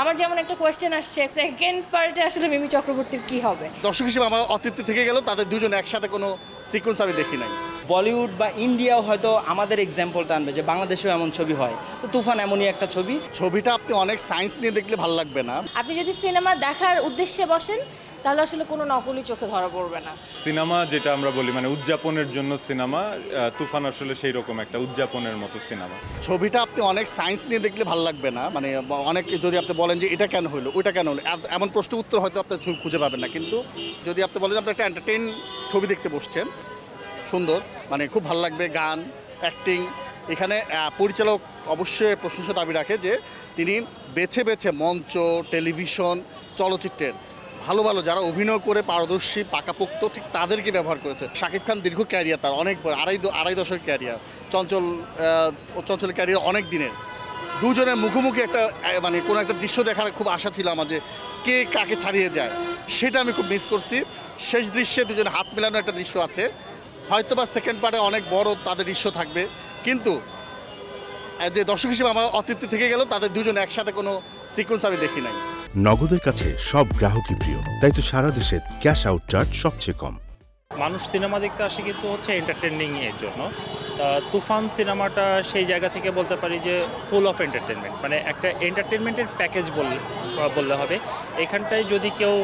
আমার যেমন একটা কোয়েশ্চেন আসছে, সেকেন্ড পার্টে আসলে মিমি চক্রবর্তীর কি হবে? দর্শক হিসেবে আমার অতৃপ্তি থেকে গেল, তাদের দুজন একসাথে কোনো সিকোয়েন্স আমি দেখি নাই। বলিউড বা ইন্ডিয়াও হয়তো আমাদের এক্সাম্পলটা আনবে যে বাংলাদেশেও এমন ছবি হয়, তো তুফান এমনই একটা ছবি। ছবিটা আপনি অনেক সায়েন্স নিয়ে দেখলে ভালো লাগবে না। আপনি যদি সিনেমা দেখার উদ্দেশ্যে বসেন তাহলে আসলে কোনো নকলই চোখে ধরা পড়বে না। সিনেমা যেটা আমরা বলি মানে উদযাপনের জন্য সিনেমা, তুফান আসলে সেই রকম একটা উদযাপনের মতো সিনেমা। ছবিটা আপনি অনেক সায়েন্স নিয়ে দেখলে ভালো লাগবে না, মানে অনেক যদি আপনি বলেন যে এটা কেন হলো ওইটা কেন হলো, এমন প্রশ্ন উত্তর হয়তো আপনি খুঁজে পাবেন না। কিন্তু যদি আপনি বলেন যে আপনি একটা এন্টারটেইন ছবি দেখতে বসছেন, সুন্দর, মানে খুব ভালো লাগবে, গান, অ্যাক্টিং। এখানে পরিচালক অবশ্যই প্রশংসা দাবি রাখে যে তিনি বেছে বেছে মঞ্চ, টেলিভিশন, চলচ্চিত্রের ভালো ভালো যারা অভিনয় করে পারদর্শী, পাকাপোক্ত, ঠিক তাদেরকে ব্যবহার করেছে। শাকিব খান দীর্ঘ ক্যারিয়ার, তার অনেক আড়াই দশক ক্যারিয়ার। চঞ্চলের ক্যারিয়ার অনেক দিনের। দুজনের মুখোমুখি একটা মানে কোনো একটা দৃশ্য দেখার খুব আশা ছিল আমার, যে কে কাকে ছাড়িয়ে যায়, সেটা আমি খুব মিস করছি। শেষ দৃশ্যে দুজনে হাত মেলানোর একটা দৃশ্য আছে, হয়তো বা সেকেন্ড পার্টে অনেক বড় তাদের দৃশ্য থাকবে, কিন্তু যে দর্শক হিসেবে আমার অতৃপ্তি থেকে গেল, তাদের দুজন একসাথে কোনো সিকোয়েন্স আমি দেখি নাই। নগদের কাছে সব গ্রাহকই প্রিয়, তাই তো সারা দেশে ক্যাশ আউট চার্জ সবচেয়ে কম। মানুষ সিনেমা দেখতে আসে কিন্তু হচ্ছে এন্টারটেইনিং এর জন্য। তুফান সিনেমাটা সেই জায়গা থেকে বলতে পারি যে ফুল অফ এন্টারটেনমেন্ট, মানে একটা এন্টারটেনমেন্টের প্যাকেজ বললে হবে। এখানটায় যদি কেউ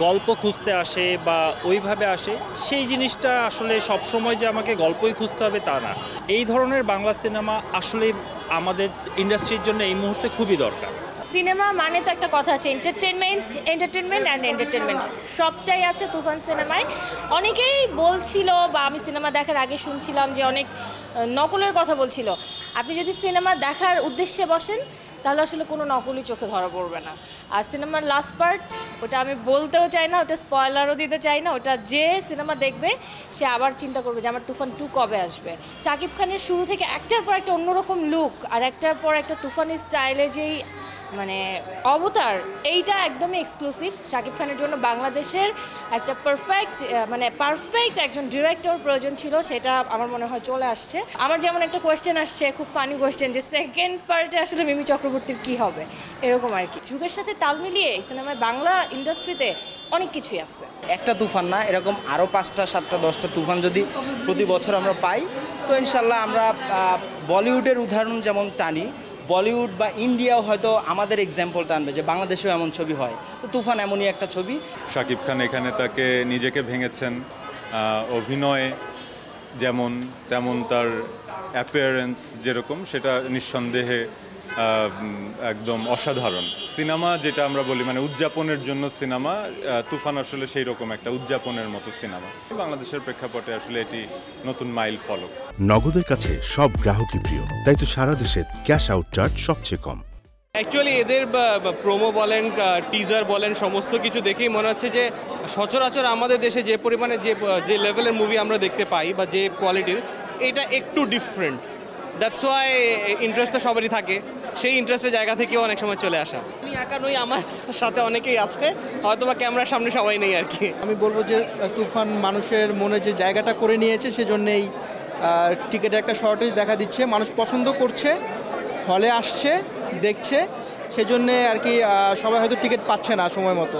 গল্প খুঁজতে আসে বা ওইভাবে আসে, সেই জিনিসটা আসলে সবসময় যে আমাকে গল্পই খুঁজতে হবে তা না। এই ধরনের বাংলা সিনেমা আসলে আমাদের ইন্ডাস্ট্রির জন্য এই মুহূর্তে খুবই দরকার। সিনেমা মানে তো একটা কথা আছে, এন্টারটেনমেন্ট অ্যান্ড এন্টারটেনমেন্ট সবটাই আছে তুফান সিনেমায়। অনেকেই বলছিল বা আমি সিনেমা দেখার আগে শুনছিলাম যে অনেক নকলের কথা বলছিল। আপনি যদি সিনেমা দেখার উদ্দেশ্যে বসেন তাহলে আসলে কোনো নকলই চোখে ধরা পড়বে না। আর সিনেমার লাস্ট পার্ট, ওটা আমি বলতেও চাই না, ওটা স্পয়লারও দিতে চাই না। ওটা যে সিনেমা দেখবে সে আবার চিন্তা করবে যে আমার তুফান 2 কবে আসবে। শাকিব খানের শুরু থেকে একটার পর একটা অন্যরকম লুক আর একটার পর একটা তুফানি স্টাইলে যেই মানে অবতার, এইটা একদমই এক্সক্লুসিভ শাকিব খানের জন্য। বাংলাদেশের একটা পারফেক্ট একজন ডিরেক্টর প্রয়োজন ছিল, সেটা আমার মনে হয় চলে আসছে। আমার যেমন একটা কোয়েশ্চেন আসছে, খুব ফানি কোয়েশ্চেন, যে সেকেন্ড পার্টে আসলে মিমি চক্রবর্তীর কি হবে, এরকম আর কি। যুগের সাথে তাল মিলিয়ে এই সিনেমায় বাংলা ইন্ডাস্ট্রিতে অনেক কিছুই আছে। একটা তুফান না, এরকম আরও 5টা 7টা 10টা তুফান যদি প্রতি বছর আমরা পাই, তো ইনশাল্লাহ আমরা বলিউডের উদাহরণ যেমন টানি, বলিউড বা ইন্ডিয়াও হয়তো আমাদের এক্সাম্পলটা আনবে যে বাংলাদেশেও এমন ছবি হয়, তো তুফান এমনই একটা ছবি। শাকিব খান এখানে তাকে নিজেকে ভেঙেছেন, অভিনয় যেমন তেমন তার অ্যাপিয়ারেন্স যেরকম, সেটা নিঃসন্দেহে একদম অসাধারণ। সিনেমা যেটা আমরা বলি মানে উদযাপনের জন্য সিনেমা, তুফান আসলে সেই রকম একটা উদযাপনের মতো সিনেমা। বাংলাদেশের প্রেক্ষাপটে আসলে এটি নতুন মাইল ফলক। নগদের কাছে সব গ্রাহকই প্রিয়, তাই তো সারা দেশে ক্যাশ আউট চার্জ সবচেয়ে কম। অ্যাকচুয়ালি এদের প্রোমো বলেন, টিজার বলেন, সমস্ত কিছু দেখেই মনে হচ্ছে যে সচরাচর আমাদের দেশে যে পরিমাণে যে লেভেলের মুভি আমরা দেখতে পাই বা যে কোয়ালিটির, এটা একটু ডিফারেন্ট। দ্যাটস ওয়াই ইন্টারেস্টটা সবারই থাকে, সেই ইন্টারেস্টের জায়গা থেকেও অনেক সময় চলে আসা। আমি একা নই, আমার সাথে অনেকেই আছে, হয়তো বা ক্যামেরার সামনে সবাই নেই আর কি। আমি বলবো যে তুফান মানুষের মনে যে জায়গাটা করে নিয়েছে, সেজন্যেই টিকিটে একটা শর্টেজ দেখা দিচ্ছে। মানুষ পছন্দ করছে, হলে আসছে, দেখছে, সেজন্যে আর কি সবাই হয়তো টিকিট পাচ্ছে না সময় মতো।